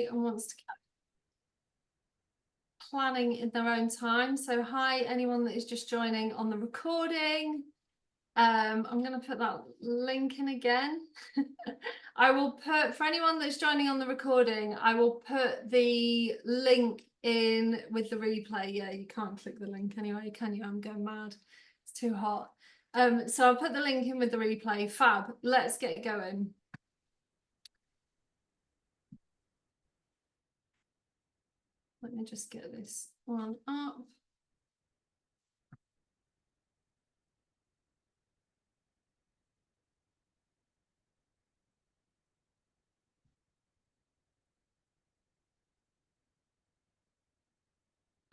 and wants to planning in their own time. So hi, anyone that is just joining on the recording. I'm going to put that link in again. I will put, for anyone that's joining on the recording, I will put the link in with the replay. Yeah, you can't click the link anyway, can you? I'm going mad. It's too hot. So I'll put the link in with the replay. Fab, let's get going. Let me just get this one up.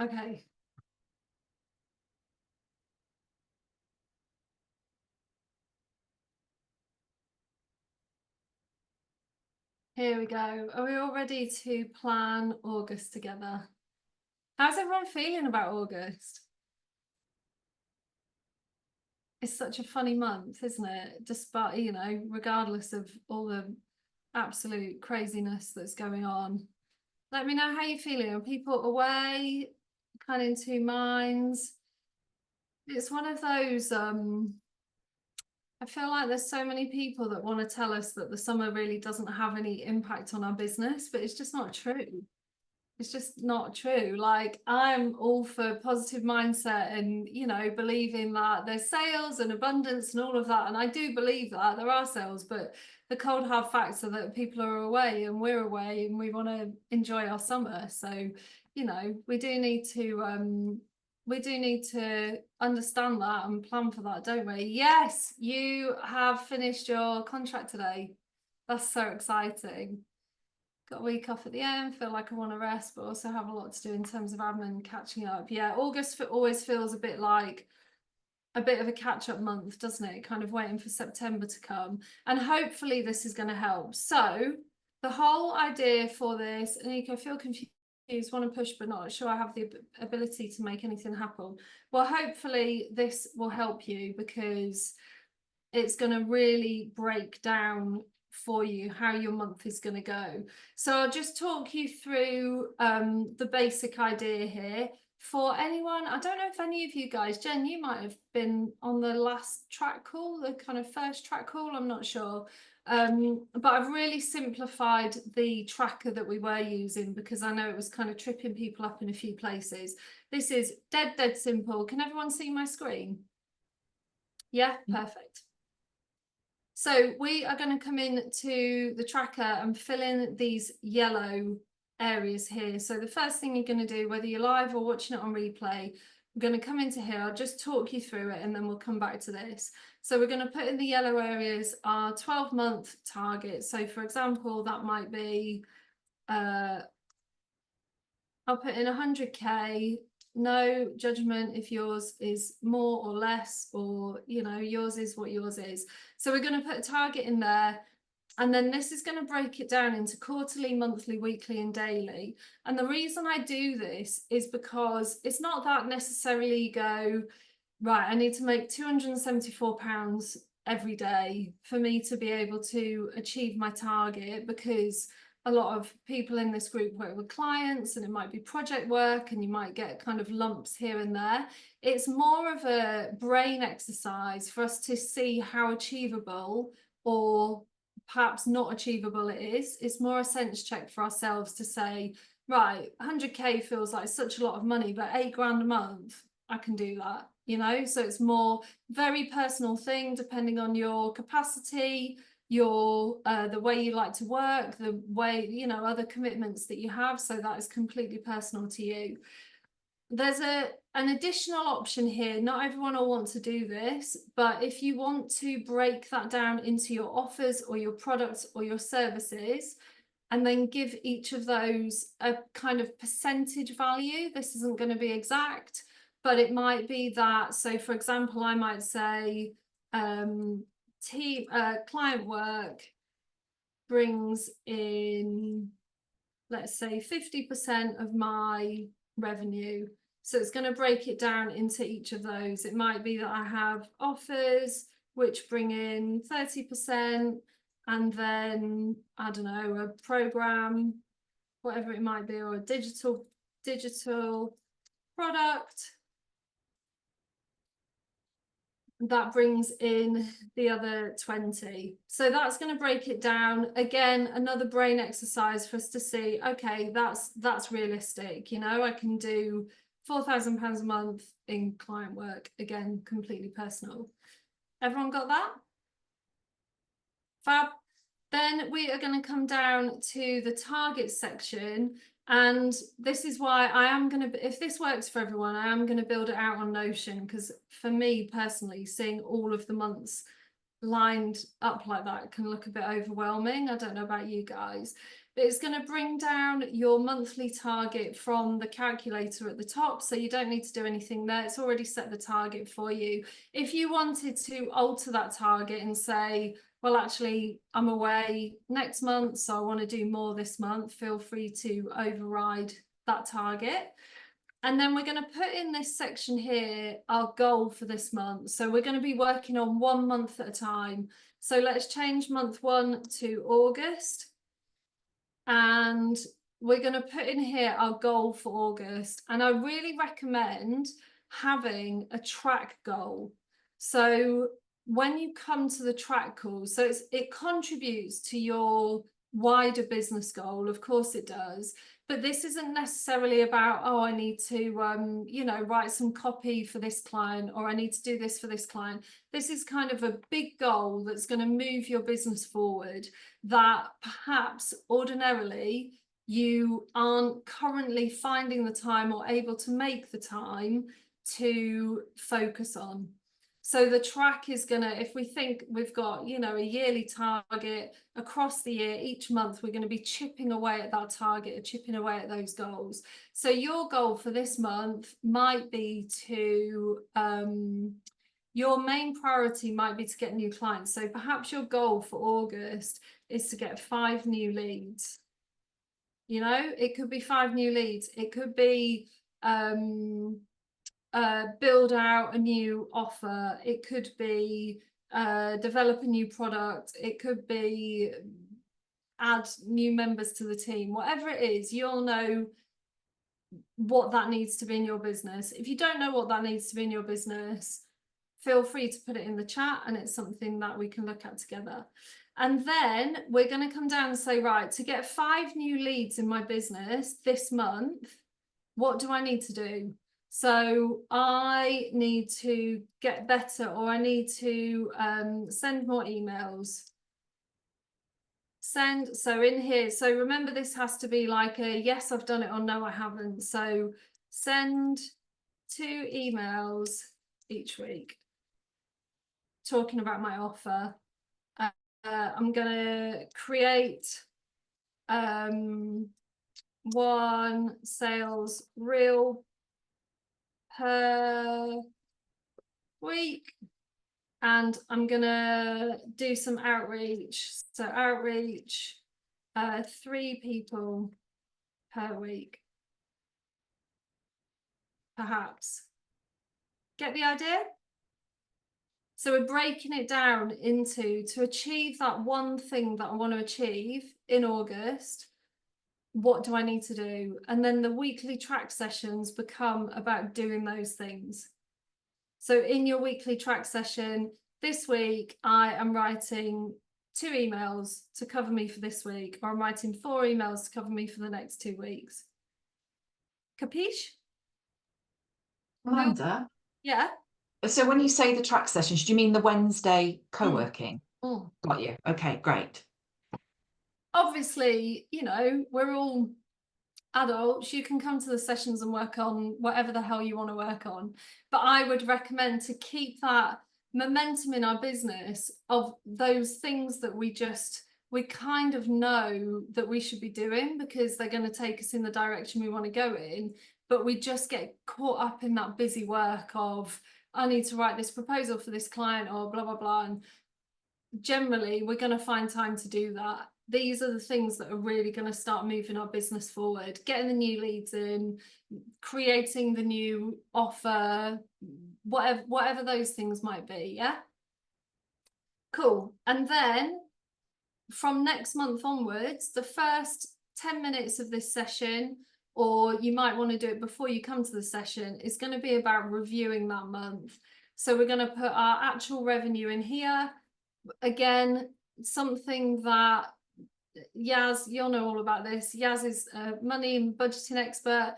Okay. Here we go. Are we all ready to plan August together? How's everyone feeling about August? It's such a funny month, isn't it? Despite, you know, regardless of all the absolute craziness that's going on. Let me know how you're feeling. Are people away? Kind of in two minds? It's one of those, I feel like there's so many people that want to tell us that the summer really doesn't have any impact on our business, but it's just not true. It's just not true. Like, I'm all for positive mindset and, you know, believing that there's sales and abundance and all of that. And I do believe that there are sales, but the cold hard facts are that people are away and we're away and we want to enjoy our summer. So, you know, we do need to understand that and plan for that, don't we? Yes, you have finished your contract today. That's so exciting. Got a week off at the end, feel like I want to rest, but also have a lot to do in terms of admin catching up. Yeah, August always feels a bit like a bit of a catch-up month, doesn't it? Kind of waiting for September to come. And hopefully this is going to help. So the whole idea for this, Anika, I feel confused, want to push, but not sure I have the ability to make anything happen. Well, hopefully this will help you because it's going to really break down for you how your month is going to go. So I'll just talk you through the basic idea here. For anyone, I don't know if any of you guys, Jen, you might have been on the last track call, the kind of first track call, I'm not sure. But I've really simplified the tracker that we were using because I know it was kind of tripping people up in a few places. This is dead simple. Can everyone see my screen? Yeah, perfect. So we are going to come in to the tracker and fill in these yellow areas here. So the first thing you're going to do, whether you're live or watching it on replay, I'm going to come into here. I'll just talk you through it and then we'll come back to this. So we're going to put in the yellow areas our 12-month target. So for example, that might be, I'll put in 100K. No judgment if yours is more or less, or, you know, yours is what yours is. So we're going to put a target in there. And then this is going to break it down into quarterly, monthly, weekly, and daily. And the reason I do this is because it's not that necessarily you go, right, I need to make £274 every day for me to be able to achieve my target, because a lot of people in this group work with clients and it might be project work and you might get kind of lumps here and there. It's more of a brain exercise for us to see how achievable or perhaps not achievable it is. It's more a sense check for ourselves to say, right, 100K feels like such a lot of money, but £8 a month, I can do that, you know? So it's more very personal thing depending on your capacity, your the way you like to work, the way, you know, other commitments that you have. So that is completely personal to you. There's an additional option here. Not everyone will want to do this, but if you want to break that down into your offers or your products or your services, and then give each of those a kind of percentage value. This isn't going to be exact, but it might be that. So for example, I might say client work brings in, let's say, 50% of my revenue. So it's going to break it down into each of those. It might be that I have offers which bring in 30%, and then, I don't know, a program whatever it might be, or a digital product. That brings in the other 20. So that's going to break it down. Again, another brain exercise for us to see, okay, that's realistic. You know, I can do £4,000 a month in client work. Again, completely personal. Everyone got that? Fab. Then we are going to come down to the target section. And this is why I am going to, if this works for everyone, I am going to build it out on Notion, because for me personally, seeing all of the months lined up like that can look a bit overwhelming. I don't know about you guys, but it's going to bring down your monthly target from the calculator at the top. So you don't need to do anything there. It's already set the target for you. If you wanted to alter that target and say, well, actually, I'm away next month, so I want to do more this month, feel free to override that target. And then we're going to put in this section here, our goal for this month. So we're going to be working on 1 month at a time. So let's change month 1 to August. And we're going to put in here our goal for August. And I really recommend having a track goal. So when you come to the track call, so it contributes to your wider business goal, of course it does, but this isn't necessarily about, oh, I need to you know, write some copy for this client, or I need to do this for this client. This is kind of a big goal that's going to move your business forward, that perhaps ordinarily you aren't currently finding the time or able to make the time to focus on. So the track is going to, if we think we've got, you know, a yearly target across the year, each month we're going to be chipping away at that target, chipping away at those goals. So your goal for this month might be to, your main priority might be to get new clients. So perhaps your goal for August is to get 5 new leads. You know, it could be 5 new leads. It could be, build out a new offer. It could be develop a new product. It could be add new members to the team. Whatever it is, you'll know what that needs to be in your business. If you don't know what that needs to be in your business, feel free to put it in the chat, and it's something that we can look at together. And then we're going to come down and say, right, to get 5 new leads in my business this month, what do I need to do? So I need to get better, or I need to send more emails. So in here, so remember, this has to be like a yes, I've done it, or no, I haven't. So send 2 emails each week talking about my offer. I'm gonna create 1 sales reel per week, and I'm gonna do some outreach. So outreach 3 people per week, perhaps. Get the idea? So we're breaking it down into, to achieve that one thing that I want to achieve in August, what do I need to do? And then the weekly track sessions become about doing those things. So in your weekly track session this week, I am writing 2 emails to cover me for this week, or I'm writing 4 emails to cover me for the next 2 weeks. Capiche? Amanda? Yeah. So when you say the track sessions, do you mean the Wednesday co-working? Mm. Got you. Okay, great. Obviously, you know, we're all adults. You can come to the sessions and work on whatever the hell you want to work on. But I would recommend to keep that momentum in our business of those things that we kind of know that we should be doing, because they're going to take us in the direction we want to go in. But we just get caught up in that busy work of, I need to write this proposal for this client, or blah, blah, blah. And generally, we're going to find time to do that. These are the things that are really going to start moving our business forward, getting the new leads in, creating the new offer, whatever those things might be. Yeah. Cool. And then from next month onwards, the first 10 minutes of this session, or you might want to do it before you come to the session, is going to be about reviewing that month. So we're going to put our actual revenue in here. Again, something that Yaz, you'll know all about this. Yaz is a money and budgeting expert.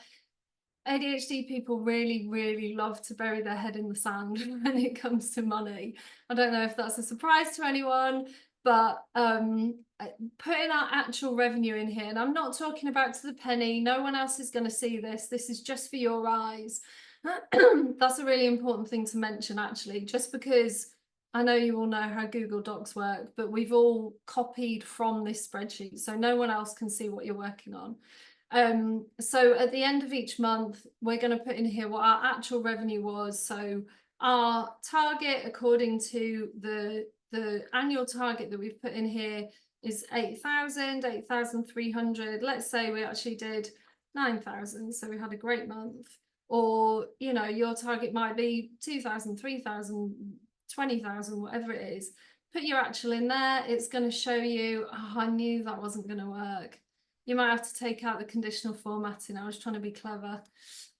ADHD people really, really love to bury their head in the sand when it comes to money. I don't know if that's a surprise to anyone, but putting our actual revenue in here, and I'm not talking about to the penny, no one else is going to see this. This is just for your eyes. That's a really important thing to mention, actually, just because I know you all know how Google Docs work, but we've all copied from this spreadsheet, so no one else can see what you're working on. So at the end of each month, we're going to put in here what our actual revenue was. So our target, according to the annual target that we've put in here, is 8,000, 8,300. Let's say we actually did 9,000, so we had a great month. Or, you know, your target might be 2,000, 3,000, 20,000, whatever it is. Put your actual in there. It's going to show you, oh, I knew that wasn't going to work. You might have to take out the conditional formatting. I was trying to be clever.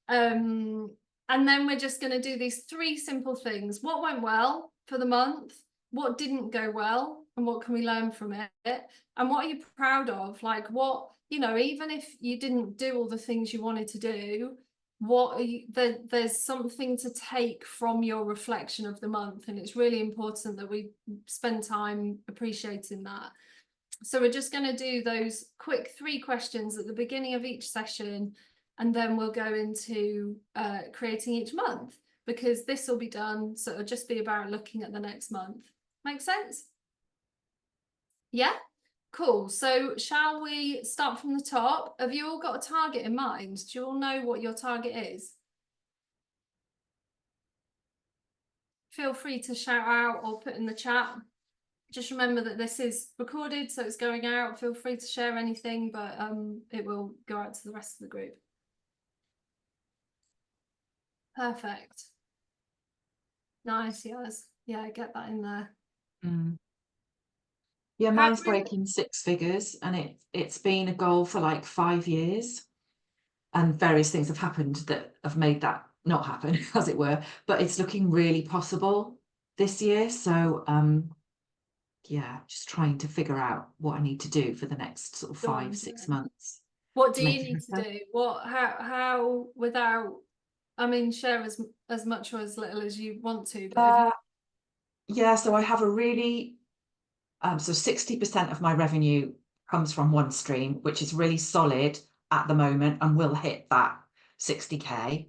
And then we're just going to do these 3 simple things. What went well for the month? What didn't go well? And what can we learn from it? And what are you proud of? Like, what, you know, even if you didn't do all the things you wanted to do, what are you, there's something to take from your reflection of the month. And it's really important that we spend time appreciating that. So we're just going to do those quick 3 questions at the beginning of each session, and then we'll go into creating each month, because this will be done. So it'll just be about looking at the next month. Make sense? Yeah, cool. So shall we start from the top? Have you all got a target in mind? Do you all know what your target is? Feel free to shout out or put in the chat. Just remember that this is recorded, so it's going out. Feel free to share anything, but it will go out to the rest of the group. Perfect. Nice, yes. Yeah, get that in there. Yeah, mine's breaking 6 figures, and it's been a goal for like 5 years, and various things have happened that have made that not happen, as it were, but it's looking really possible this year. So yeah, just trying to figure out what I need to do for the next sort of 5-6 months. What do you need to do? What, how, without, I mean, share as much or as little as you want to, but yeah, so I have a really, so 60% of my revenue comes from one stream, which is really solid at the moment and will hit that 60k.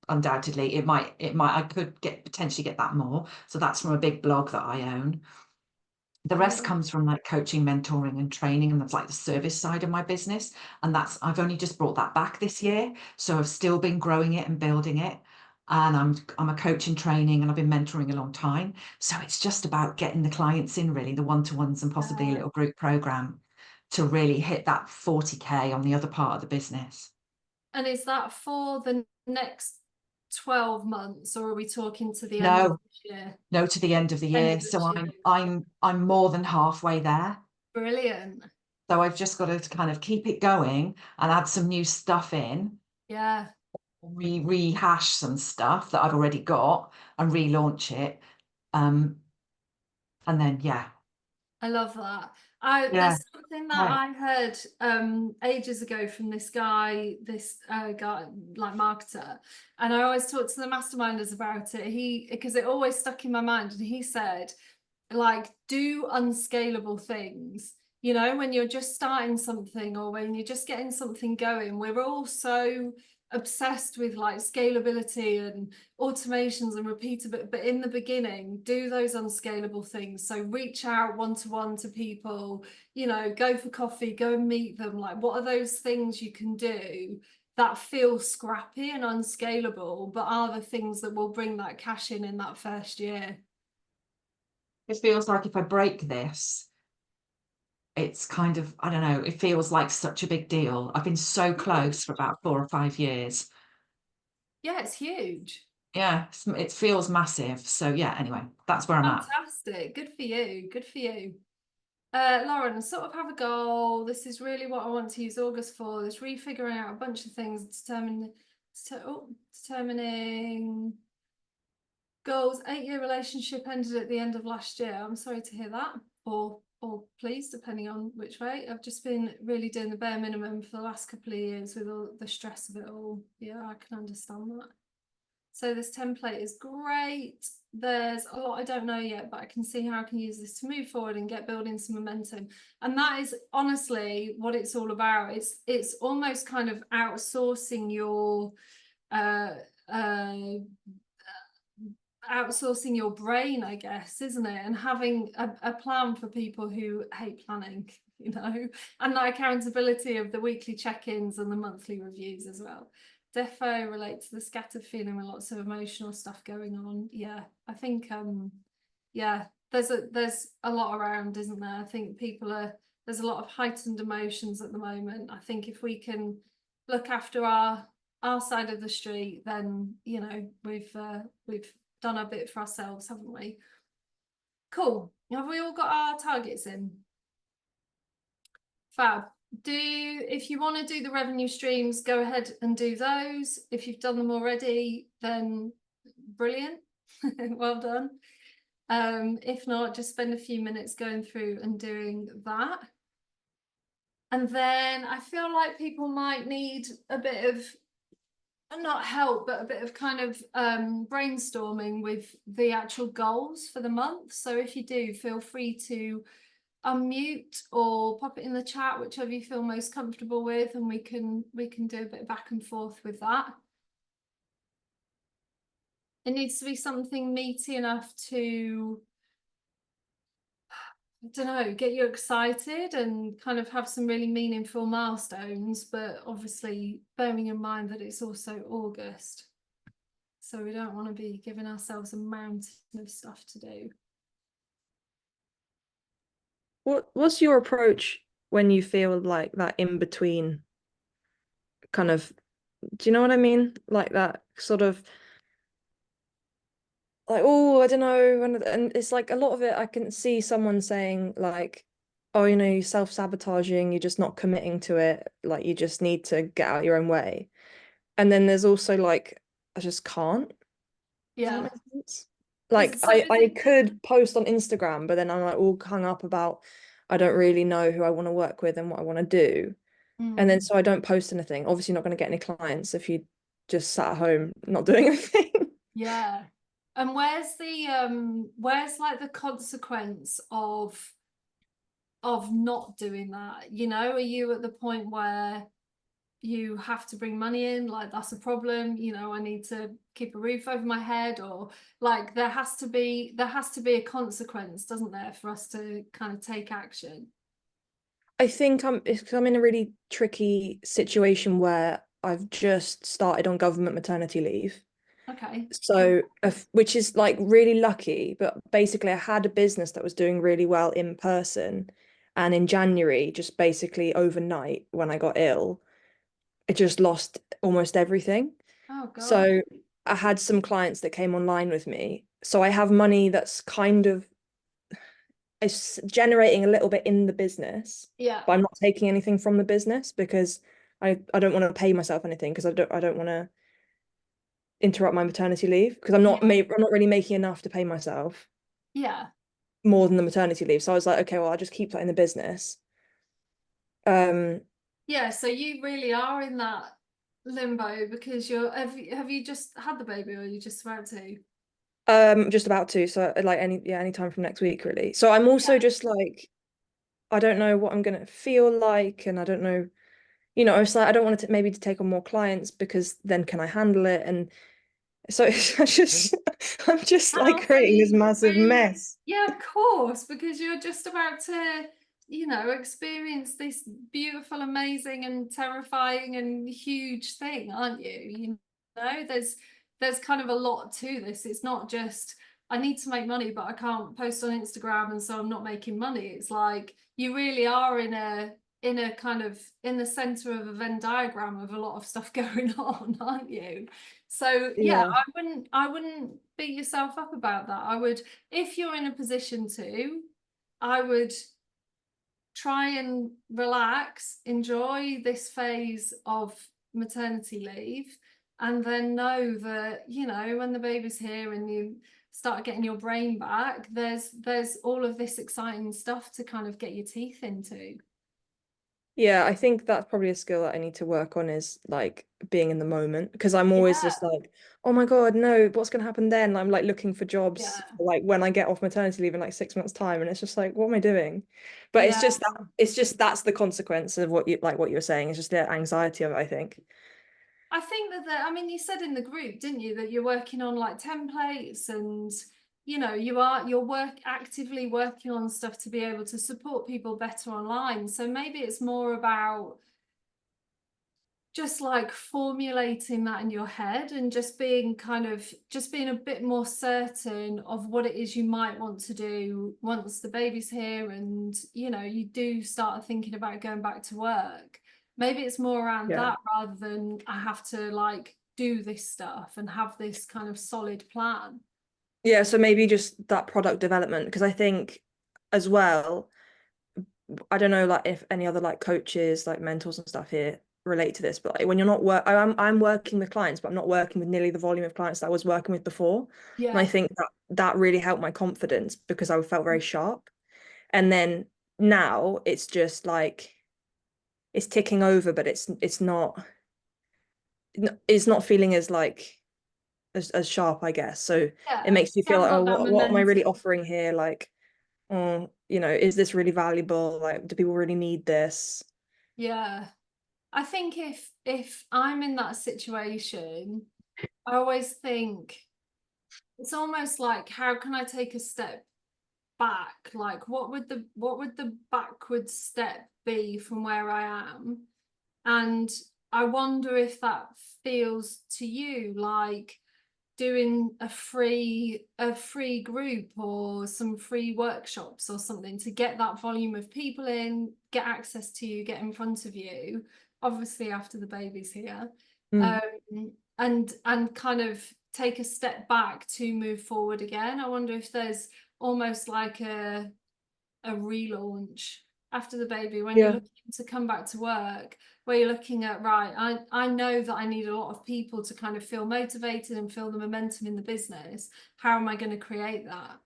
Undoubtedly, it might, I could potentially get that more. So that's from a big blog that I own. The rest comes from like coaching, mentoring and training, and that's like the service side of my business. And I've only just brought that back this year. So I've still been growing it and building it. And I'm a coach in training, and I've been mentoring a long time. So it's just about getting the clients in, really, the one-to-ones and possibly a little group program to really hit that 40k on the other part of the business. And is that for the next 12 months, or are we talking to the end of this year? No, to the end of the year. So I'm more than halfway there. Brilliant. So I've just got to kind of keep it going and add some new stuff in. Yeah. Rehash some stuff that I've already got and relaunch it. And then yeah. I love that. There's something that I heard ages ago from this guy like marketer, and I always talk to the masterminders about it. Because it always stuck in my mind, and he said, like, do unscalable things. You know, when you're just starting something or when you're just getting something going, we're all so obsessed with like scalability and automations and repeatability, but in the beginning, do those unscalable things. So reach out one-to-one to people, you know, go for coffee, go and meet them. Like, what are those things you can do that feel scrappy and unscalable, but are the things that will bring that cash in that first year? It feels like if I break this, it's kind of, I don't know, it feels like such a big deal. I've been so close for about 4 or 5 years. Yeah, it's huge. Yeah, it feels massive. So yeah, anyway, that's where I'm at. Fantastic. Good for you. Good for you. Lauren, I sort of have a goal. This is really what I want to use August for. This refiguring out a bunch of things, determining goals. 8-year relationship ended at the end of last year. I'm sorry to hear that, or please, depending on which way. I've just been really doing the bare minimum for the last couple of years with all the stress of it all. Yeah, I can understand that. So this template is great. There's a lot I don't know yet, but I can see how I can use this to move forward and get building some momentum. And that is honestly what it's all about. It's almost kind of outsourcing your outsourcing your brain, I guess, isn't it? And having a plan for people who hate planning, you know, and that accountability of the weekly check-ins and the monthly reviews as well. Defo relate to the scattered feeling with lots of emotional stuff going on. Yeah, I think yeah, there's a lot around, isn't there? I think there's a lot of heightened emotions at the moment. I think if we can look after our side of the street, then you know we've done a bit for ourselves, haven't we? Cool. Have we all got our targets in? Fab. If you want to do the revenue streams, go ahead and do those. If you've done them already, then brilliant. Well done. If not, just spend a few minutes going through and doing that. And then I feel like people might need a bit of, not help, but a bit of kind of brainstorming with the actual goals for the month. So if you do, feel free to unmute or pop it in the chat, whichever you feel most comfortable with, and we can do a bit back and forth with that. It needs to be something meaty enough to, I don't know, get you excited and kind of have some really meaningful milestones, but obviously bearing in mind that it's also August. So we don't want to be giving ourselves a mountain of stuff to do. What's your approach when you feel like that in between kind of, do you know what I mean? Like that sort of like, oh, I don't know. And it's like a lot of it, I can see someone saying like, oh, you know, you're self-sabotaging, you're just not committing to it. Like you just need to get out your own way. And then there's also like, I just can't. Does Yeah. that make sense? Like I could post on Instagram, but then I'm like all hung up about I don't really know who I want to work with and what I want to do. And then so I don't post anything. Obviously not going to get any clients if you just sat at home not doing anything. Yeah. And where's like the consequence of not doing that? You know, are you at the point where you have to bring money in, like that's a problem, you know, I need to keep a roof over my head, or like there has to be a consequence, doesn't there, for us to kind of take action? I think I'm in a really tricky situation where I've just started on government maternity leave. Okay. So, which is like really lucky, but basically I had a business that was doing really well in person. And in January, just basically overnight when I got ill, it just lost almost everything. Oh God. So I had some clients that came online with me. So I have money that's kind of is generating a little bit in the business. Yeah. But I'm not taking anything from the business because I don't want to pay myself anything because I don't want to interrupt my maternity leave because I'm not really making enough to pay myself. Yeah. More than the maternity leave. So I was like, okay, well, I'll just keep that in the business. Yeah, so you really are in that limbo because have you just had the baby or are you just about to? Just about to. So like any time from next week, really. So I'm also just like, I don't know what I'm gonna feel like, and I don't know, you know, it's like I don't want to maybe to take on more clients because then can I handle it? And so I'm just like creating this massive mess. Yeah, of course, because you're just about to, you know, experience this beautiful, amazing, and terrifying and huge thing, aren't you? You know, there's kind of a lot to this. It's not just I need to make money, but I can't post on Instagram, and so I'm not making money. It's like you really are in a kind of in the center of a Venn diagram of a lot of stuff going on, aren't you? So yeah, I wouldn't beat yourself up about that. I would, if you're in a position to, I would try and relax, enjoy this phase of maternity leave, and then know that, you know, when the baby's here and you start getting your brain back, there's all of this exciting stuff to kind of get your teeth into. Yeah, I think that's probably a skill that I need to work on, is like being in the moment, because I'm always just like, oh my God, no, what's gonna happen then? I'm like looking for jobs Yeah. for, like when I get off maternity leave in like 6 months' time, and it's just like, what am I doing? But Yeah. it's just that's the consequence of what you were saying. It's just the anxiety of it, I think. I think that I mean, you said in the group, didn't you, that you're working on like templates and, you know, you're actively working on stuff to be able to support people better online. So maybe it's more about just like formulating that in your head and just being a bit more certain of what it is you might want to do once the baby's here and, you know, you do start thinking about going back to work. Maybe it's more around Yeah. that rather than I have to like do this stuff and have this kind of solid plan. Yeah, so maybe just that product development, because I think as well, I don't know like if any other like coaches, like mentors and stuff here relate to this, but like, when you're not I'm working with clients, but I'm not working with nearly the volume of clients that I was working with before. And I Yeah. think that really helped my confidence, because I felt very sharp. And then now it's just like it's ticking over, but it's not feeling as like as sharp, I guess. So it Yeah. makes you You feel haven't like, oh, got that what am I really momentum. offering here? Like, oh, you know, is this really valuable? Like, do people really need this? Yeah. I think if I'm in that situation, I always think it's almost like, how can I take a step back? Like, what would the backward step be from where I am? And I wonder if that feels to you like doing a free group or some free workshops or something to get that volume of people in, get access to you, get in front of you, obviously after the baby's here. And kind of take a step back to move forward again. I wonder if there's almost like a relaunch after the baby when you're Yeah. looking to come back to work, where you're looking at, right, I know that I need a lot of people to kind of feel motivated and feel the momentum in the business. How am I going to create that?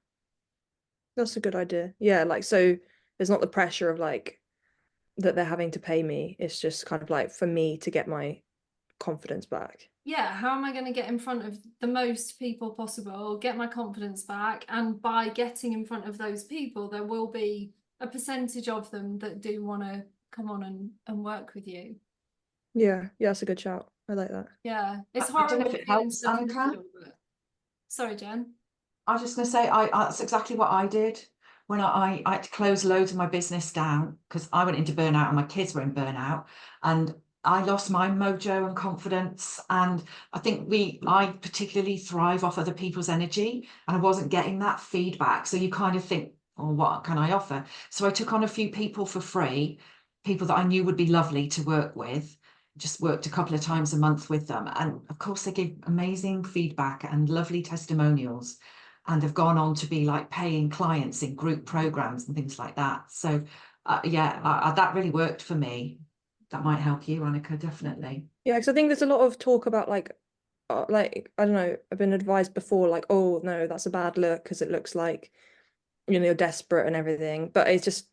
That's a good idea. Yeah, like, so there's not the pressure of like that they're having to pay me. It's just kind of like for me to get my confidence back. Yeah, how am I going to get in front of the most people possible, get my confidence back? And by getting in front of those people, there will be a percentage of them that do want to come on and work with you. Yeah, that's a good shout. I like that. Yeah, it's I don't know horrible if it feeling helps, stuck in the Annika. middle, but... Sorry, Jen. I was just going to say, that's exactly what I did when I had to close loads of my business down because I went into burnout and my kids were in burnout, and I lost my mojo and confidence. And I think I particularly thrive off other people's energy, and I wasn't getting that feedback. So you kind of think, oh, what can I offer? So I took on a few people for free, people that I knew would be lovely to work with. Just worked a couple of times a month with them. And of course, they gave amazing feedback and lovely testimonials, and have gone on to be like paying clients in group programs and things like that. So yeah, that really worked for me. That might help you, Annika, definitely. Yeah, because I think there's a lot of talk about like I don't know, I've been advised before like, oh no, that's a bad look because it looks like, you know, you're desperate and everything. But it's just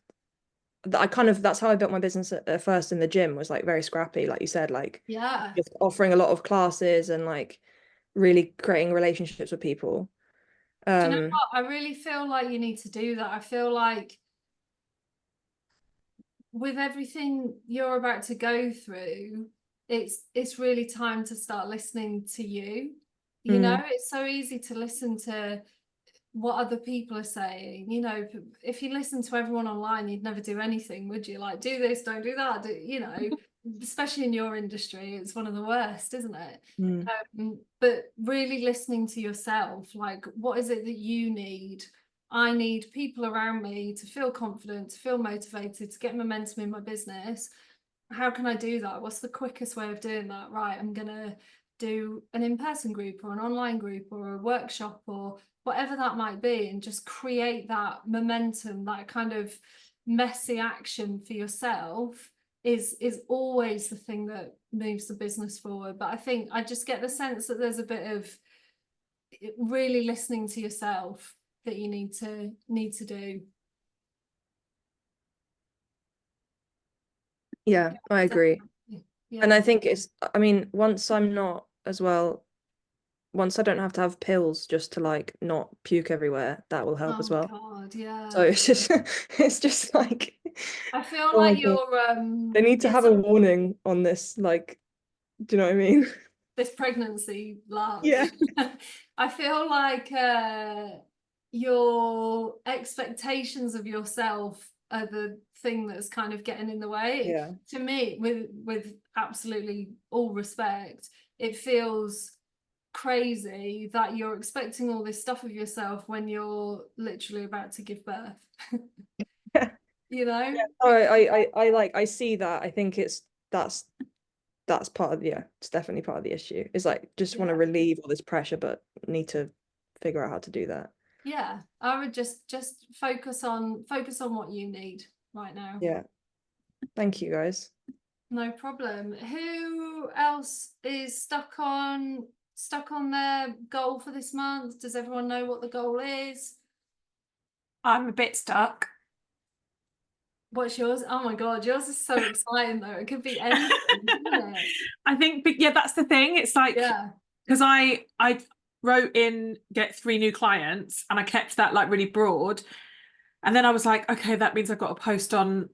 that's how I built my business at first in the gym, was like very scrappy, like you said, like Yeah. just offering a lot of classes and like really creating relationships with people. Do you know what? I really feel like you need to do that. I feel like with everything you're about to go through, it's really time to start listening to you. You know, it's so easy to listen to what other people are saying. You know, if you listen to everyone online, you'd never do anything, would you? Like, do this, don't do that. You know, especially in your industry, it's one of the worst, isn't it? But really listening to yourself, like, what is it that you need? I need people around me to feel confident, to feel motivated, to get momentum in my business. How can I do that? What's the quickest way of doing that? Right, I'm gonna do an in-person group or an online group or a workshop or whatever that might be, and just create that momentum, that kind of messy action for yourself is always the thing that moves the business forward. But I think I just get the sense that there's a bit of really listening to yourself that you need to do. Yeah, I agree. Yeah. And I think I mean, once I'm not as well, once I don't have to have pills just to like not puke everywhere, that will help as well. God, yeah. So it's just like, I feel oh like my God. you're They need to have a warning on this, like, do you know what I mean? this pregnancy lark. Yeah. I feel like your expectations of yourself are the thing that's kind of getting in the way. Yeah. To me, with absolutely all respect, it feels crazy that you're expecting all this stuff of yourself when you're literally about to give birth. You know? Yeah. Oh, I like, I see that. I think that's part of, yeah, it's definitely part of the issue. It's like, just want to relieve all this pressure, but need to figure out how to do that. Yeah, I would just focus on what you need right now. Yeah. Thank you, guys. No problem. Who else is stuck on their goal for this month? Does everyone know what the goal is? I'm a bit stuck. What's yours? Oh my God, yours is so exciting though. It could be anything, isn't it? I think, but yeah, that's the thing. It's like, because I wrote in get 3 new clients and I kept that like really broad. And then I was like, okay, that means I've got to post on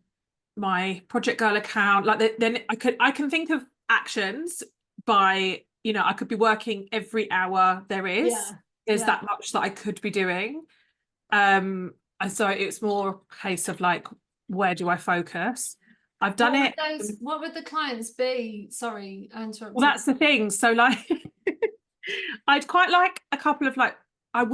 my Project Girl account. Like then I can think of actions by, you know, I could be working every hour there is. There's that much that I could be doing. And so it's more a case of like, where do I focus? I've done it. What would the clients be? Sorry, I interrupted. Well, that's the thing. So like, I'd quite like a couple of like, I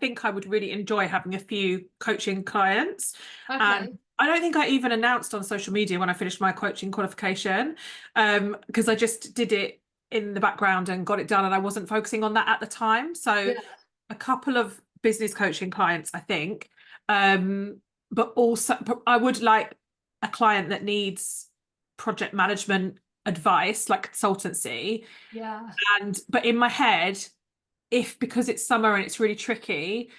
think I would really enjoy having a few coaching clients. Okay. And I don't think I even announced on social media when I finished my coaching qualification, because I just did it in the background and got it done, and I wasn't focusing on that at the time. So a couple of business coaching clients, I think, but also I would like a client that needs project management advice, like consultancy. But in my head, because it's summer and it's really tricky,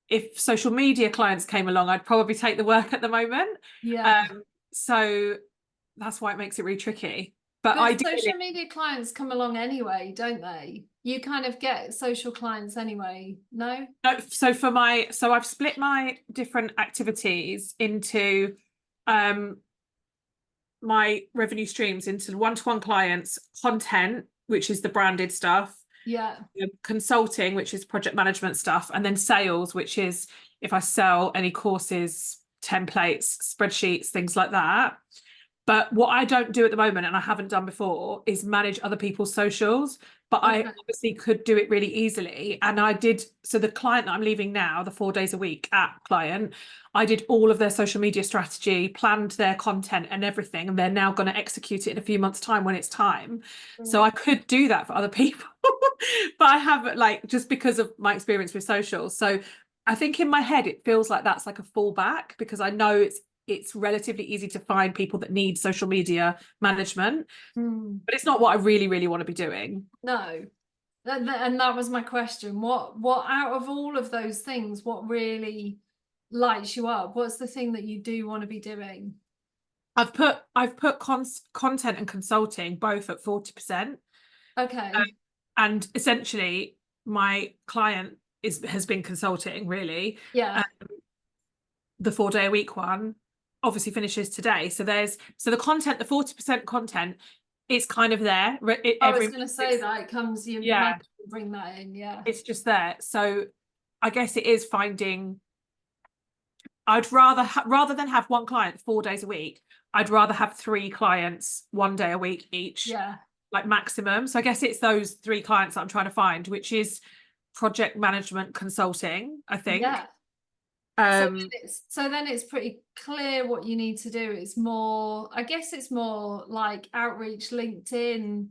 if social media clients came along, I'd probably take the work at the moment. So that's why it makes it really tricky. But social media clients come along anyway, don't they? You kind of get social clients anyway, no? No, so I've split my different activities into my revenue streams into one-to-one clients, content, which is the branded stuff, consulting, which is project management stuff, and then sales, which is if I sell any courses, templates, spreadsheets, things like that. But what I don't do at the moment, and I haven't done before, is manage other people's socials. But I obviously could do it really easily. And I did. So the client that I'm leaving now, the 4 days a week client, I did all of their social media strategy, planned their content and everything. And they're now going to execute it in a few months' time when it's time. So I could do that for other people. But I haven't, like, just because of my experience with socials. So I think in my head, it feels like that's like a fallback, because I know it's relatively easy to find people that need social media management, but it's not what I really, really want to be doing. No. And that was my question. What out of all of those things, what really lights you up? What's the thing that you do want to be doing? I've put content and consulting both at 40%. Okay. And essentially my client has been consulting, really. The 4 day a week one obviously finishes today. So the content, the 40% content, it's kind of there. I was going to say that it comes, you bring that in, it's just there. So I guess it is finding, I'd rather than have one client 4 days a week, I'd rather have 3 clients 1 day a week each, like maximum. So I guess it's those 3 clients that I'm trying to find, which is project management consulting, I think. So then it's pretty clear what you need to do. It's more, I guess it's more like outreach, LinkedIn.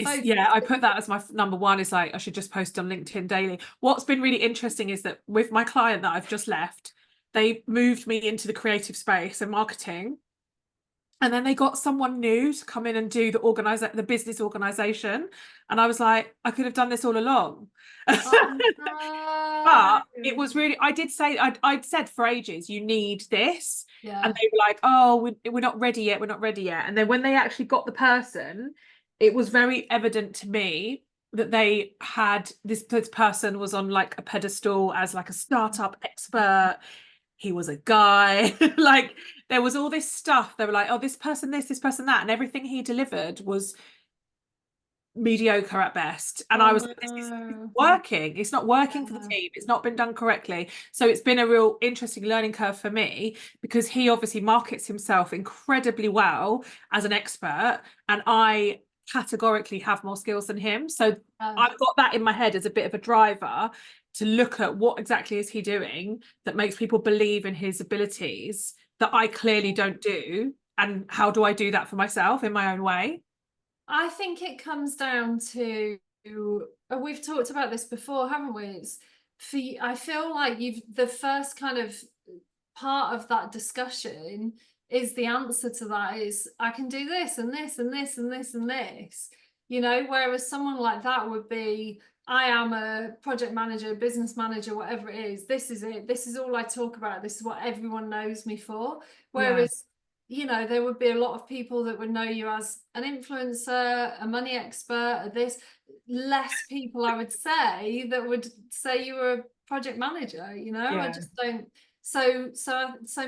I put that as my number one, is like I should just post on LinkedIn daily. What's been really interesting is that with my client that I've just left, they moved me into the creative space and marketing. And then they got someone new to come in and do the business organization. And I was like, I could have done this all along. Oh, But no. it was really, I did say, I'd said for ages, you need this. Yeah. And they were like, oh, we're not ready yet. We're not ready yet. And then when they actually got the person, it was very evident to me that they had this person was on like a pedestal as like a startup expert. He was a guy. Like there was all this stuff. They were like, oh, this person this person that, and everything he delivered was mediocre at best. And I was like, this isn't working. It's not working for the team. It's not been done correctly. So it's been a real interesting learning curve for me, because he obviously markets himself incredibly well as an expert, and I categorically have more skills than him. So I've got that in my head as a bit of a driver to look at what exactly is he doing that makes people believe in his abilities that I clearly don't do, and how do I do that for myself in my own way. I think it comes down to, we've talked about this before, haven't we? It's I feel like the first kind of part of that discussion is the answer to that is, I can do this and this and this and this and this, you know, whereas someone like that would be, I am a project manager, business manager, whatever it is. This is it. This is all I talk about. This is what everyone knows me for. Whereas, you know, there would be a lot of people that would know you as an influencer, a money expert, this, less people, I would say, that would say you were a project manager, you know. I just don't. So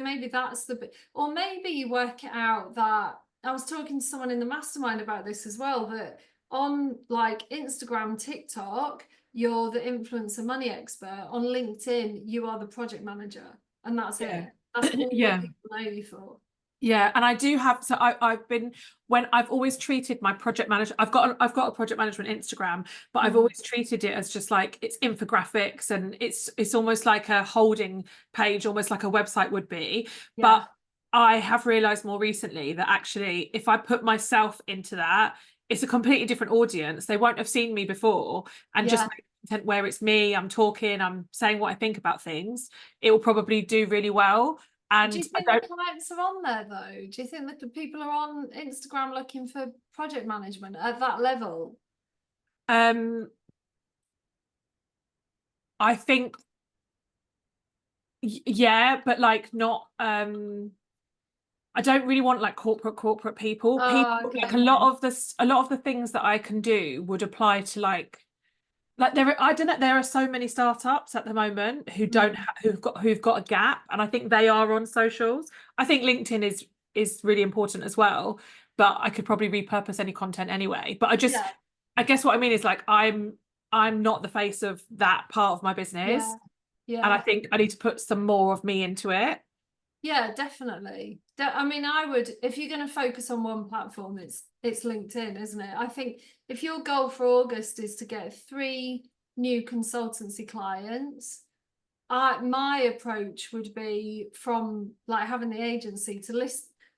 maybe that's the bit, or maybe you work it out that, I was talking to someone in the mastermind about this as well, that on like Instagram, TikTok, you're the influencer money expert. On LinkedIn, you are the project manager, and that's it. That's all that people know you for. Yeah, and I do have, so I've always treated my project manager, I've got a project management Instagram, but I've always treated it as just like, it's infographics, and it's almost like a holding page, almost like a website would be. But I have realized more recently that actually, if I put myself into that, it's a completely different audience. They won't have seen me before, and just make content where it's me, I'm talking, I'm saying what I think about things, it will probably do really well. And do you think the clients are on there though? Do you think that the people are on Instagram looking for project management at that level? I think, yeah, but like not, I don't really want like corporate people. Like a lot of the things that I can do would apply to like I don't know, there are so many startups at the moment who who've got a gap, and I think they are on socials. I think LinkedIn is really important as well, but I could probably repurpose any content anyway. But I guess what I mean is like, I'm not the face of that part of my business. And I think I need to put some more of me into it. Yeah, definitely. I mean, I would, if you're going to focus on one platform, it's LinkedIn, isn't it? I think if your goal for August is to get 3 new consultancy clients, my approach would be, from like having the agency, to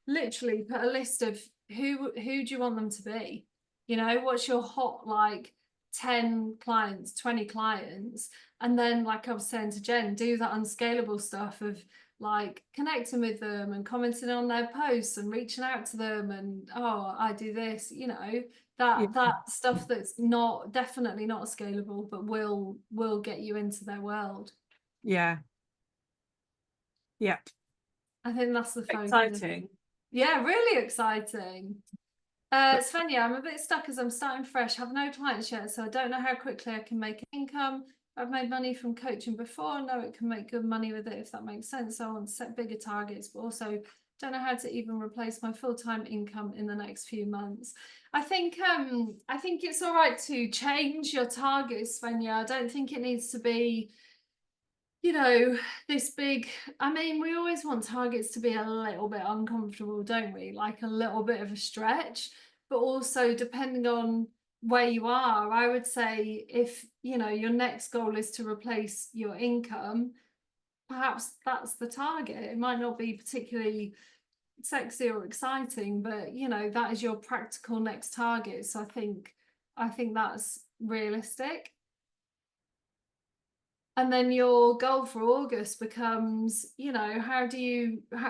literally put a list of who do you want them to be? You know, what's your hot like 10 clients, 20 clients, and then, like I was saying to Jen, do that unscalable stuff of like connecting with them and commenting on their posts and reaching out to them, and oh, I do this, you know, that stuff that's definitely not scalable, but will get you into their world. Yeah I think that's the focus. Exciting. Yeah, really exciting. Svenja, I'm a bit stuck as I'm starting fresh, have no clients yet, so I don't know how quickly I can make income. I've made money from coaching before, know it can make good money with it, if that makes sense. So I want to set bigger targets, but also don't know how to even replace my full-time income in the next few months. I think it's all right to change your targets, Svenja. I don't think it needs to be, you know, this big. I mean, we always want targets to be a little bit uncomfortable, don't we? Like a little bit of a stretch, but also depending on where you are, I would say, if you know your next goal is to replace your income, perhaps that's the target. It might not be particularly sexy or exciting, but you know, that is your practical next target. So I think that's realistic. And then your goal for August becomes, you know,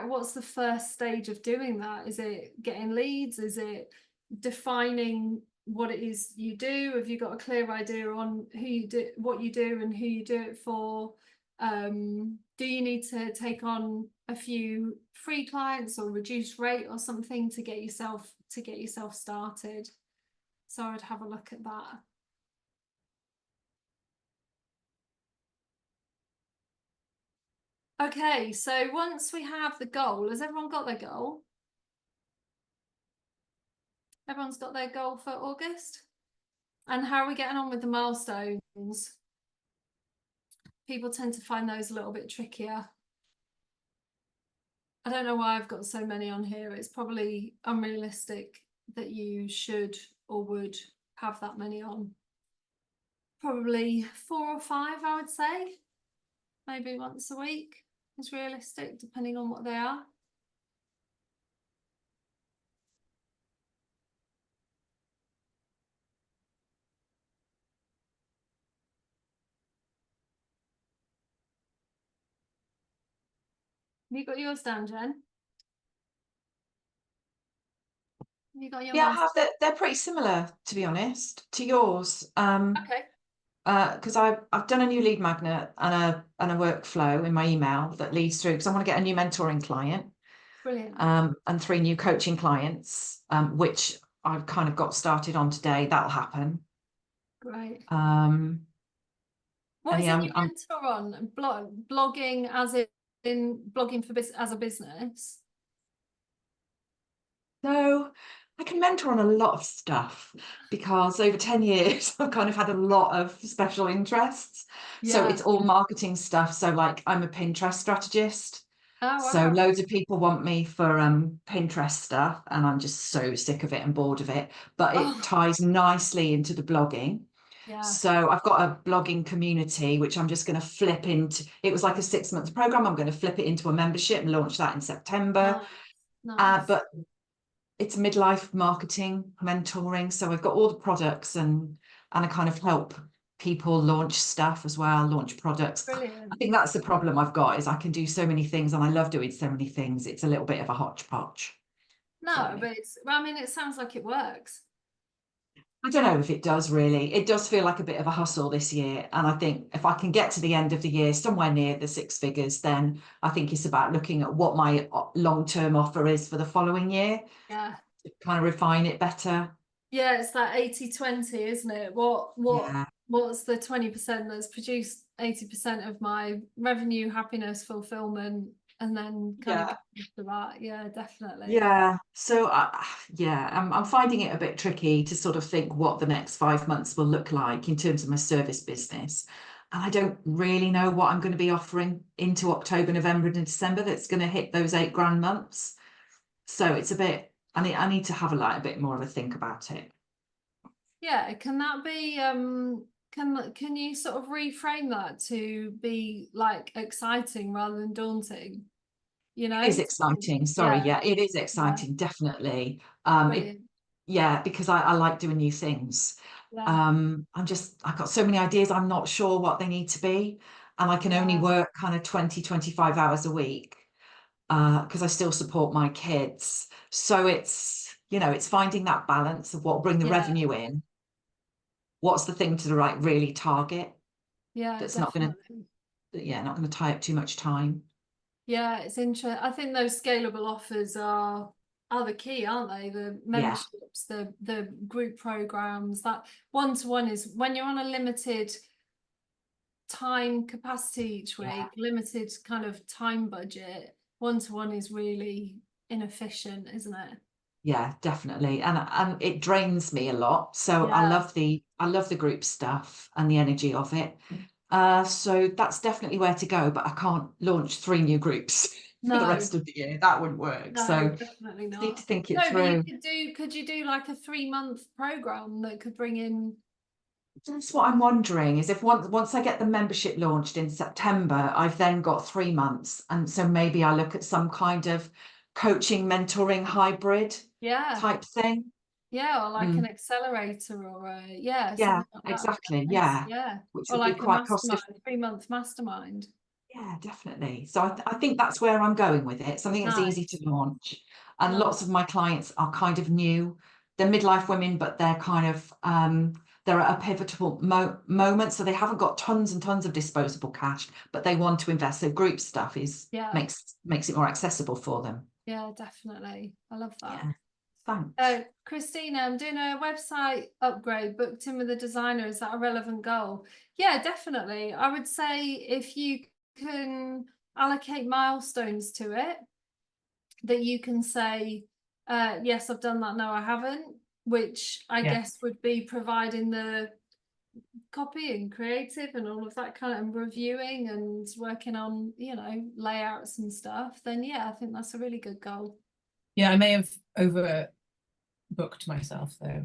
what's the first stage of doing that? Is it getting leads? Is it defining what it is you do? Have you got a clear idea on who you do, what you do and who you do it for? Do you need to take on a few free clients or reduced rate or something to get yourself started? So I would have a look at that. Okay, so once we have the goal, has everyone got their goal? Everyone's got their goal for August? And how are we getting on with the milestones? People tend to find those a little bit trickier. I don't know why I've got so many on here. It's probably unrealistic that you should or would have that many on. Probably 4 or 5, I would say. Maybe once a week is realistic, depending on what they are. Have you got yours down, Jen? Have you got your Yeah, I have. They're pretty similar, to be honest, to yours. Okay. Because I've done a new lead magnet and a workflow in my email that leads through, because I want to get a new mentoring client. Brilliant. And 3 new coaching clients, which I've kind of got started on today. That'll happen. Great. What is it you mentor on? Blogging as in blogging for as a business? No, I can mentor on a lot of stuff because over 10 years I've kind of had a lot of special interests. So it's all marketing stuff. So like I'm a Pinterest strategist. Oh, wow. So loads of people want me for Pinterest stuff, and I'm just so sick of it and bored of it. But it ties nicely into the blogging. Yeah. So I've got a blogging community, which I'm just going to flip into. It was like a 6-month program. I'm going to flip it into a membership and launch that in September. Nice. But it's midlife marketing, mentoring. So I've got all the products and I kind of help people launch stuff as well, launch products. Brilliant. I think that's the problem I've got, is I can do so many things and I love doing so many things. It's a little bit of a hodgepodge. No, So, but I mean, it sounds like it works. I don't know if it does really. It does feel like a bit of a hustle this year. And I think if I can get to the end of the year somewhere near the 6 figures, then I think it's about looking at what my long-term offer is for the following year. Yeah. To kind of refine it better. Yeah, it's that 80-20, isn't it? What's the 20% that's produced 80% of my revenue, happiness, fulfillment, and then kind of after that. Yeah, definitely. Yeah. So I'm finding it a bit tricky to sort of think what the next 5 months will look like in terms of my service business. And I don't really know what I'm going to be offering into October, November, and December that's going to hit those 8 grand months. So it's a bit, I need to have a bit more of a think about it. Yeah, can that be can you sort of reframe that to be like exciting rather than daunting? You know, it is exciting. Sorry, yeah, it is exciting, definitely. Because I like doing new things. I've got so many ideas, I'm not sure what they need to be, and I can only work kind of 20-25 hours a week because I still support my kids. So it's, it's finding that balance of what will bring the revenue in. What's the thing to really target? Yeah, that's definitely. not going to tie up too much time. Yeah, it's interesting. I think those scalable offers are the key, aren't they? The memberships, the group programs. That one-to-one is when you're on a limited time capacity each week, limited kind of time budget. One-to-one is really inefficient, isn't it? Yeah, definitely. And it drains me a lot. So I love the group stuff and the energy of it. So that's definitely where to go, but I can't launch 3 new groups for the rest of the year. That wouldn't work. No, so definitely not. Need to think it through. But could you do like a 3-month program that could bring in? That's what I'm wondering, is if once I get the membership launched in September, I've then got 3 months. And so maybe I look at some kind of coaching, mentoring hybrid type thing. Yeah, or like an accelerator or a Yeah, something like that. exactly. Nice. Yeah, Yeah. which Or would be like a quite cost mastermind, 3-month mastermind. Yeah, definitely. So I think that's where I'm going with it. Something that's easy to Nice. launch. And Love lots of my clients are kind of new. They're midlife women, but they're kind of they're at a pivotal moment. So they haven't got tons and tons of disposable cash, but they want to invest. So group stuff makes it more accessible for them. Yeah, definitely. I love that. Yeah. Thanks. Christina, I'm doing a website upgrade, booked in with a designer. Is that a relevant goal? Yeah, definitely. I would say if you can allocate milestones to it, that you can say, yes, I've done that, no, I haven't, which I guess would be providing the copy and creative and all of that kind of, and reviewing and working on, you know, layouts and stuff, then yeah, I think that's a really good goal. Yeah, I may have overbooked myself though,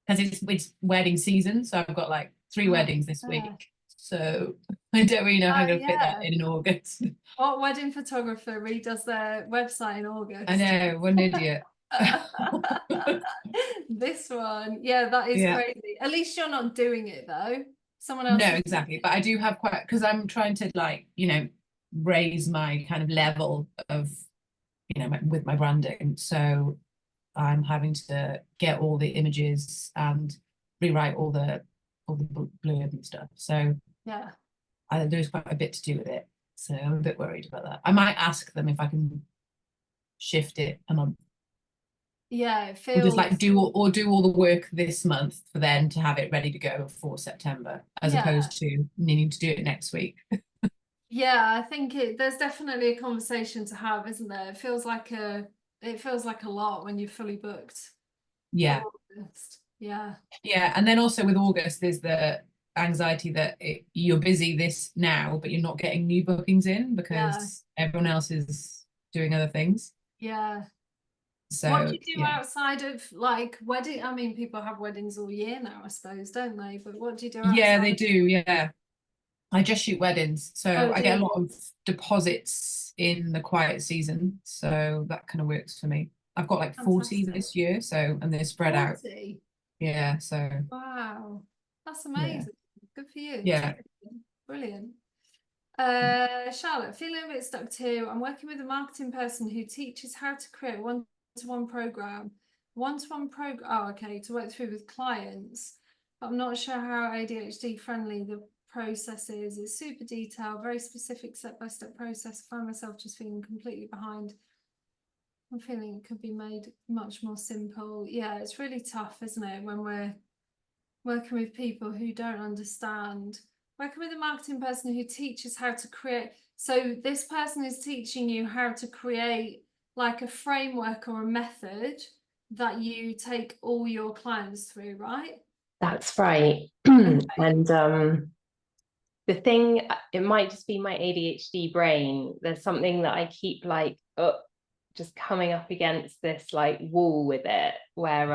because it's wedding season, so I've got like 3 weddings this week, so I don't really know how I'm going to fit that in August. What wedding photographer redoes their website in August? I know, what an idiot. This one, yeah, that is crazy. At least you're not doing it though. Someone else. No, exactly. But I do have quite, because I'm trying to, like, you know, raise my kind of level of, you know, with my branding. So I'm having to get all the images and rewrite all the blurb and stuff. So yeah, there's quite a bit to do with it. So I'm a bit worried about that. I might ask them if I can shift it a month. Yeah, it feels, or just like do all the work this month for then to have it ready to go for September, as opposed to needing to do it next week. Yeah, I think there's definitely a conversation to have, isn't there? It feels like a lot when you're fully booked. Yeah. Yeah. Yeah, and then also with August, there's the anxiety that you're busy this now, but you're not getting new bookings in because everyone else is doing other things. Yeah. So what do you do outside of like wedding? I mean, people have weddings all year now, I suppose, don't they? But what do you do outside? Yeah, they do. Yeah, I just shoot weddings, so I get a lot of deposits in the quiet season, so that kind of works for me. I've got like 40 this year, so, and they're spread 40? Out. Yeah, so. Wow, that's amazing. Good for you. Yeah. Brilliant. Charlotte, feeling a bit stuck too. I'm working with a marketing person who teaches how to create one-to-one program. Oh, okay, to work through with clients. But I'm not sure how ADHD friendly the process is. It's super detailed, very specific step-by-step process. I find myself just feeling completely behind. I'm feeling it could be made much more simple. Yeah, it's really tough, isn't it, when we're working with people who don't understand. Working with a marketing person who teaches how to create. So this person is teaching you how to create like a framework or a method that you take all your clients through, right? That's right. And the thing, it might just be my ADHD brain. There's something that I keep like just coming up against this like wall with it, where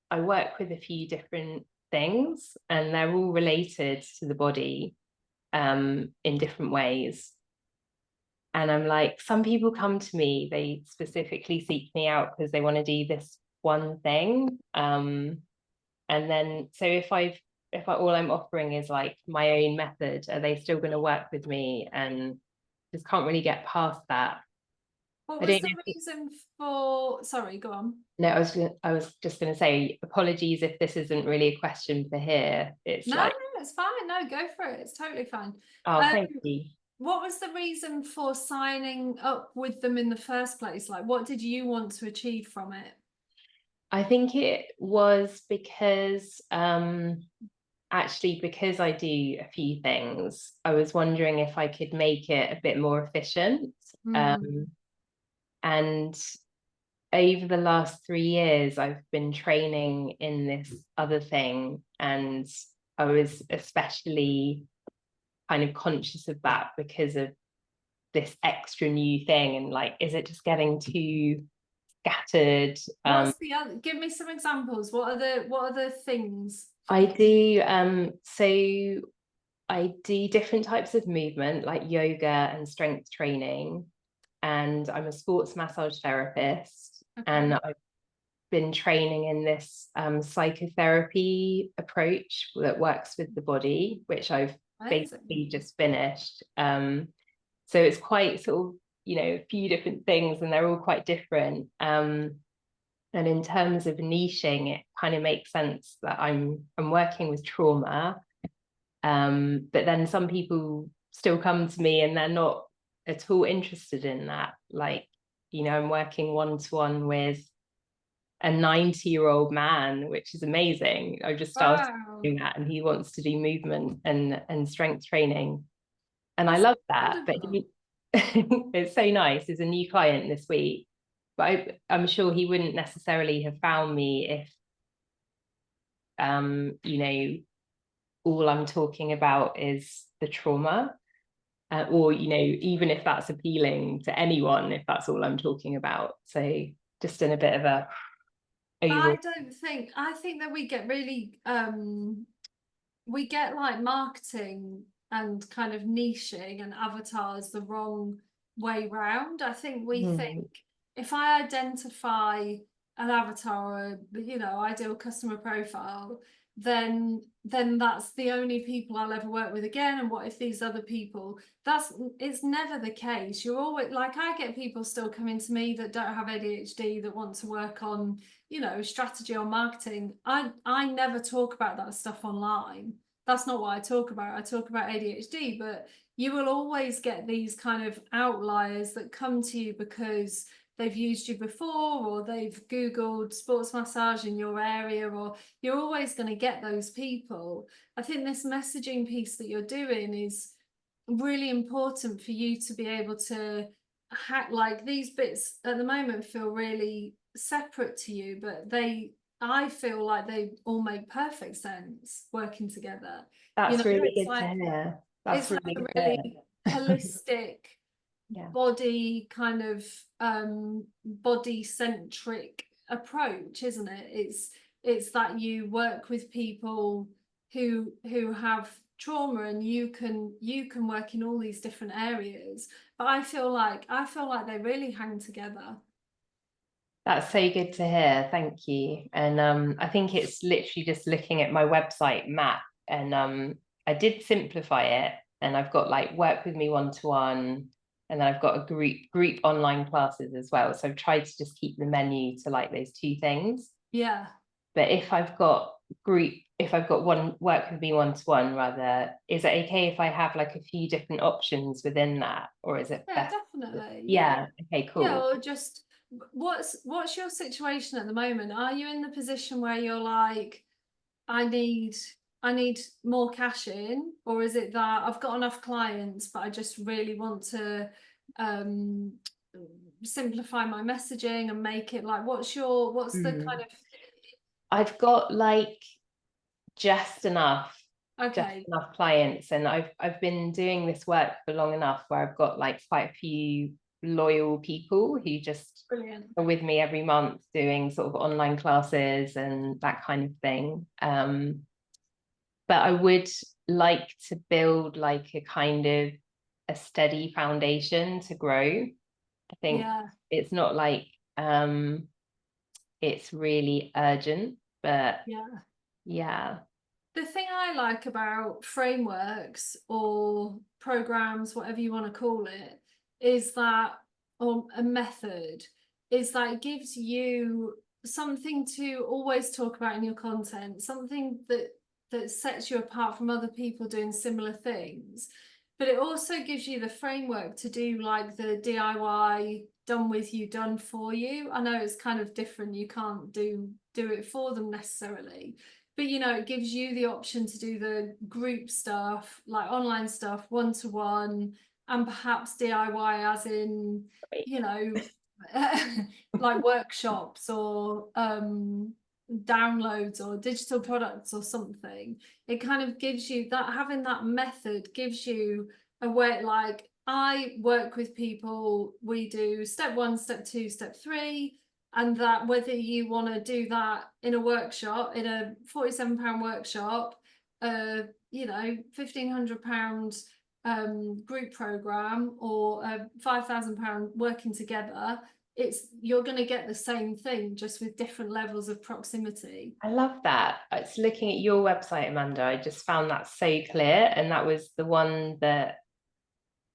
I work with a few different things and they're all related to the body in different ways. And I'm like, some people come to me, they specifically seek me out because they want to do this one thing. And then, so if all I'm offering is like my own method, are they still going to work with me? And just can't really get past that. What was the reason for, sorry, go on. No, I was just going to say, apologies if this isn't really a question for here. It's no, like, no, it's fine. No, go for it. It's totally fine. Oh, thank you. What was the reason for signing up with them in the first place? Like, what did you want to achieve from it? I think it was because, actually, because I do a few things, I was wondering if I could make it a bit more efficient. And over the last 3 years, I've been training in this other thing, and I was especially kind of conscious of that because of this extra new thing. And like, is it just getting too scattered? What's the other? Give me some examples. What are the things? I do so I do different types of movement like yoga and strength training, and I'm a sports massage therapist. And been training in this psychotherapy approach that works with the body, which I've basically just finished. So it's quite sort of, you know, a few different things, and they're all quite different. And in terms of niching, it kind of makes sense that I'm working with trauma. But then some people still come to me and they're not at all interested in that. Like, you know, I'm working one-to-one with a 90-year-old man, which is amazing. I just started doing that, and he wants to do movement and strength training. And I love that, but it's so nice. He's a new client this week, but I'm sure he wouldn't necessarily have found me if, you know, all I'm talking about is the trauma, or, you know, even if that's appealing to anyone, if that's all I'm talking about. So just in a bit of a I think that we get really we get like marketing and kind of niching and avatars the wrong way round. I think we think if I identify an avatar or, you know, ideal customer profile, then that's the only people I'll ever work with again. And what if these other people? It's never the case. You're always like, I get people still coming to me that don't have ADHD that want to work on, you know, strategy or marketing. I never talk about that stuff online. That's not what I talk about. I talk about ADHD, but you will always get these kind of outliers that come to you because they've used you before, or they've Googled sports massage in your area, or you're always going to get those people. I think this messaging piece that you're doing is really important for you to be able to hack, like these bits at the moment feel really separate to you, but I feel like they all make perfect sense working together. That's, you know, really good like, to hear. That's it's really like a really holistic body kind of body centric approach, isn't it? It's that you work with people who have trauma, and you can work in all these different areas, but I feel like they really hang together. That's so good to hear. Thank you. And I think it's literally just looking at my website map, and I did simplify it, and I've got like work with me one-to-one, and then I've got a group online classes as well. So I've tried to just keep the menu to like those two things. Yeah. But if I've got one work with me one-to-one, rather, is it okay if I have like a few different options within that, or is it better? Definitely. Yeah. Okay, cool. Yeah, or just what's your situation at the moment? Are you in the position where you're like, I need more cash in, or is it that I've got enough clients but I just really want to simplify my messaging and make it like, what's the kind of... I've got like just enough clients, and I've been doing this work for long enough where I've got like quite a few loyal people who just are with me every month doing sort of online classes and that kind of thing. But I would like to build like a kind of a steady foundation to grow. I think it's not like it's really urgent, but yeah. The thing I like about frameworks or programs, whatever you want to call it, is that, or a method, is that it gives you something to always talk about in your content, something that sets you apart from other people doing similar things. But it also gives you the framework to do like the DIY, done with you, done for you. I know it's kind of different. You can't do it for them necessarily. But, you know, it gives you the option to do the group stuff, like online stuff, one-to-one, and perhaps DIY as in, you know, like workshops or downloads or digital products or something. It kind of gives you that, having that method gives you a way, like I work with people, we do step 1, step 2, step 3, and that whether you want to do that in a workshop, in a £47 workshop, you know, £1,500 group program, or a £5,000 working together, you're going to get the same thing, just with different levels of proximity. I love that. It's looking at your website, Amanda, I just found that so clear, and that was the one that,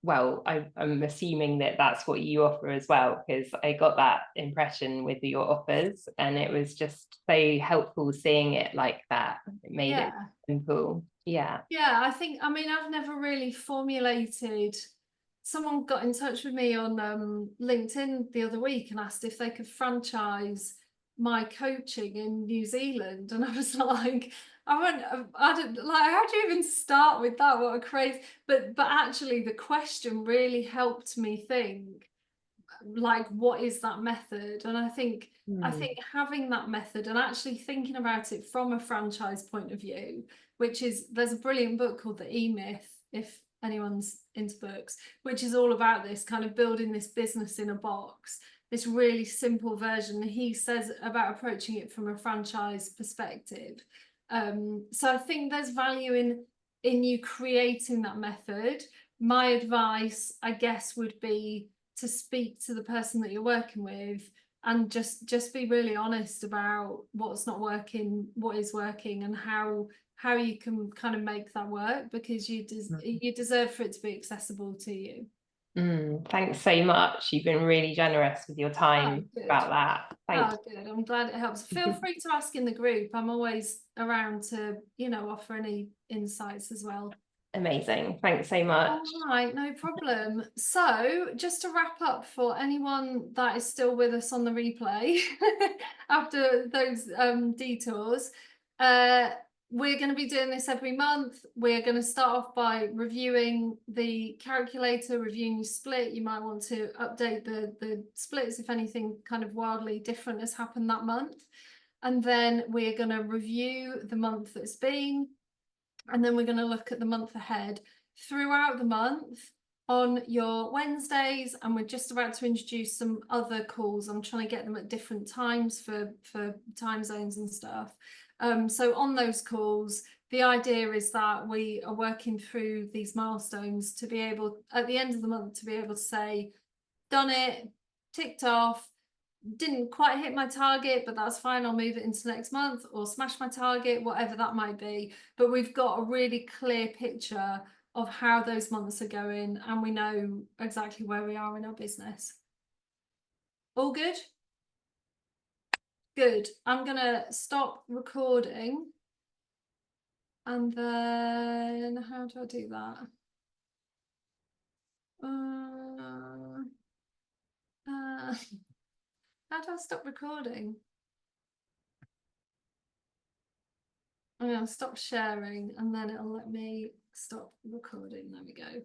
well, I'm assuming that that's what you offer as well, because I got that impression with your offers, and it was just so helpful seeing it like that. It made it simple. Yeah. Yeah, I mean, I've never really formulated. Someone got in touch with me on LinkedIn the other week and asked if they could franchise my coaching in New Zealand, and I was like, I don't like, how do you even start with that? What a crazy, but actually the question really helped me think, like, what is that method? And I think having that method and actually thinking about it from a franchise point of view, which is, there's a brilliant book called The E-Myth, if anyone's into books, which is all about this kind of building this business in a box, this really simple version. He says about approaching it from a franchise perspective. So I think there's value in you creating that method. My advice, I guess, would be to speak to the person that you're working with and just be really honest about what's not working, what is working, and how you can kind of make that work, because you deserve for it to be accessible to you. Thanks so much. You've been really generous with your time about that. Thank you. Good. I'm glad it helps. Feel free to ask in the group. I'm always around to, offer any insights as well. Amazing. Thanks so much. All right, no problem. So just to wrap up, for anyone that is still with us on the replay after those detours, we're going to be doing this every month. We're going to start off by reviewing the calculator, reviewing your split. You might want to update the splits if anything kind of wildly different has happened that month. And then we're going to review the month that's been. And then we're going to look at the month ahead throughout the month on your Wednesdays. And we're just about to introduce some other calls. I'm trying to get them at different times for time zones and stuff. So on those calls, the idea is that we are working through these milestones to be able, at the end of the month, to be able to say, done it, ticked off, didn't quite hit my target, but that's fine, I'll move it into next month, or smash my target, whatever that might be. But we've got a really clear picture of how those months are going, and we know exactly where we are in our business. All good? Good. I'm gonna stop recording, and then how do I do that? How do I stop recording? I'm gonna stop sharing, and then it'll let me stop recording. There we go.